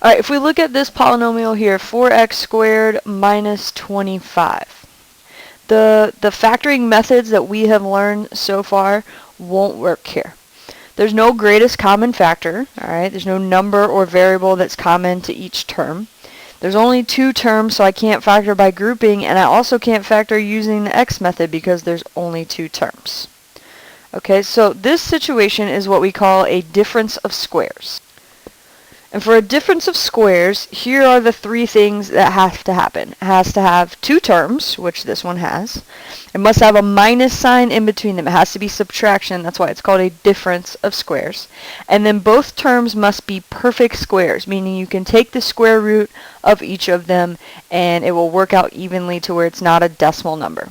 Alright, if we look at this polynomial here, 4x squared minus 25. The factoring methods that we have learned so far won't work here. There's no greatest common factor, alright? There's no number or variable that's common to each term. There's only two terms, so I can't factor by grouping, and I also can't factor using the x method because there's only two terms. Okay, so this situation is what we call a difference of squares. And for a difference of squares, here are the three things that have to happen. It has to have two terms, which this one has. It must have a minus sign in between them. It has to be subtraction. That's why it's called a difference of squares. And then both terms must be perfect squares, meaning you can take the square root of each of them and it will work out evenly to where it's not a decimal number.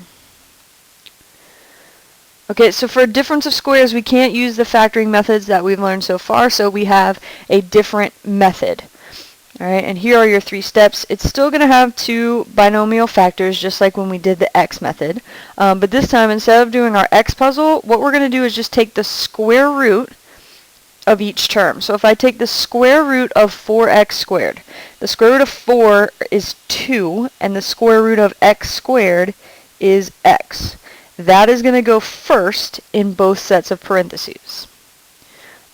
Okay, so for a difference of squares, we can't use the factoring methods that we've learned so far, so we have a different method. Alright, and here are your three steps. It's still going to have two binomial factors, just like when we did the x method. But this time, instead of doing our x puzzle, what we're going to do is just take the square root of each term. So if I take the square root of 4x squared, the square root of 4 is 2, and the square root of x squared is x. That is going to go first in both sets of parentheses.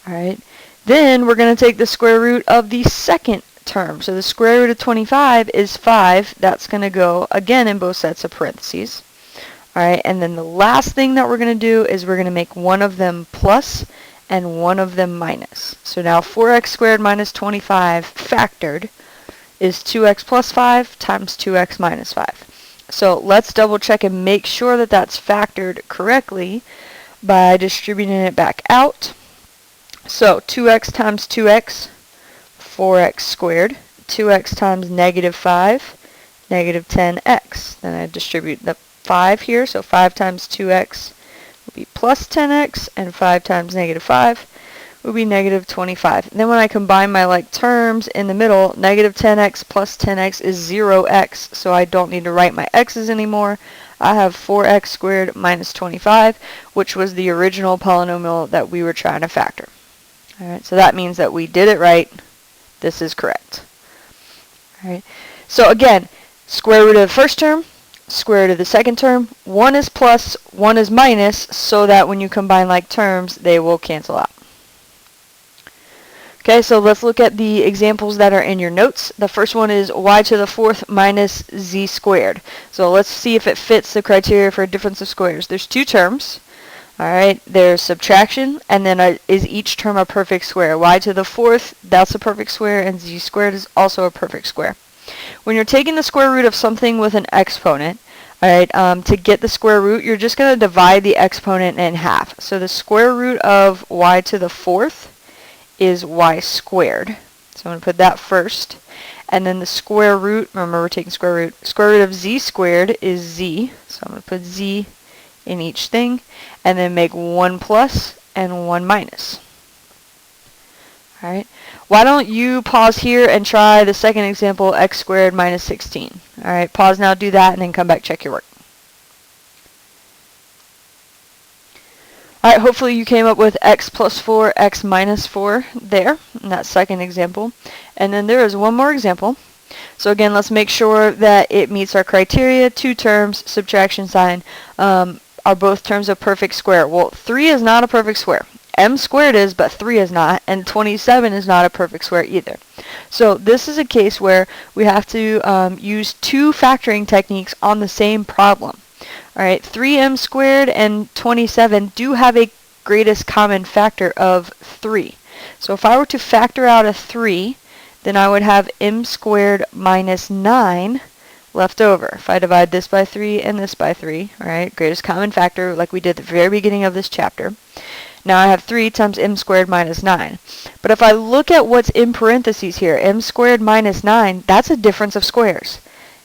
Alright, then we're going to take the square root of the second term. So the square root of 25 is 5. That's going to go again in both sets of parentheses. Alright, and then the last thing that we're going to do is we're going to make one of them plus and one of them minus. So now 4x squared minus 25 factored is 2x plus 5 times 2x minus 5. So let's double check and make sure that that's factored correctly by distributing it back out. So 2x times 2x, 4x squared. 2x times negative 5, negative 10x. Then I distribute the 5 here, so 5 times 2x will be plus 10x, and 5 times negative 5 will be negative 25. And then when I combine my like terms in the middle, negative 10x plus 10x is 0x, so I don't need to write my x's anymore. I have 4x squared minus 25, which was the original polynomial that we were trying to factor. Alright, so that means that we did it right. This is correct. Alright, so again, square root of the first term, square root of the second term, one is plus, one is minus, so that when you combine like terms, they will cancel out. Okay, so let's look at the examples that are in your notes. The first one is y to the 4th minus z squared. So let's see if it fits the criteria for a difference of squares. There's two terms. Alright, there's subtraction, and then is each term a perfect square. Y to the 4th, that's a perfect square, and z squared is also a perfect square. When you're taking the square root of something with an exponent, alright, to get the square root, you're just going to divide the exponent in half. So the square root of y to the 4th is y squared. So I'm going to put that first. And then the square root, remember we're taking square root of z squared is z. So I'm going to put z in each thing. And then make 1 plus and 1 minus. Alright. Why don't you pause here and try the second example, x squared minus 16. Alright, pause now, do that, and then come back, check your work. Alright, hopefully you came up with x plus 4, x minus 4 there in that second example. And then there is one more example. So again, let's make sure that it meets our criteria. Two terms, subtraction sign, are both terms of perfect square. Well, 3 is not a perfect square. M squared is, but 3 is not, and 27 is not a perfect square either. So this is a case where we have to use two factoring techniques on the same problem. Alright, 3m squared and 27 do have a greatest common factor of 3. So if I were to factor out a 3, then I would have m squared minus 9 left over. If I divide this by 3 and this by 3, alright, greatest common factor like we did at the very beginning of this chapter. Now I have 3 times m squared minus 9. But if I look at what's in parentheses here, m squared minus 9, that's a difference of squares.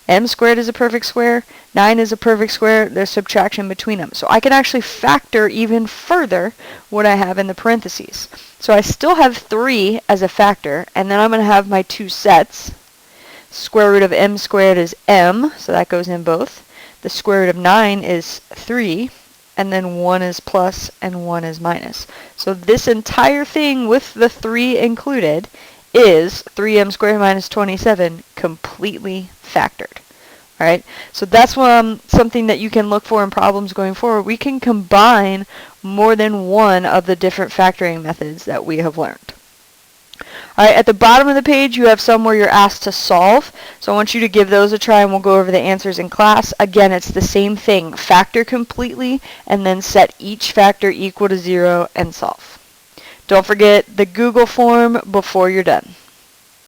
M squared is a perfect square, 9 is a perfect square, there's subtraction between them. So I can actually factor even further what I have in the parentheses. So I still have 3 as a factor, and then I'm going to have my two sets. Square root of m squared is m, so that goes in both. The square root of 9 is 3, and then 1 is plus and 1 is minus. So this entire thing with the 3 included is 3m squared minus 27 completely factored. Alright, so that's something that you can look for in problems going forward. We can combine more than one of the different factoring methods that we have learned. Alright, at the bottom of the page you have some where you're asked to solve. So I want you to give those a try and we'll go over the answers in class. Again, it's the same thing. Factor completely and then set each factor equal to 0 and solve. Don't forget the Google form before you're done.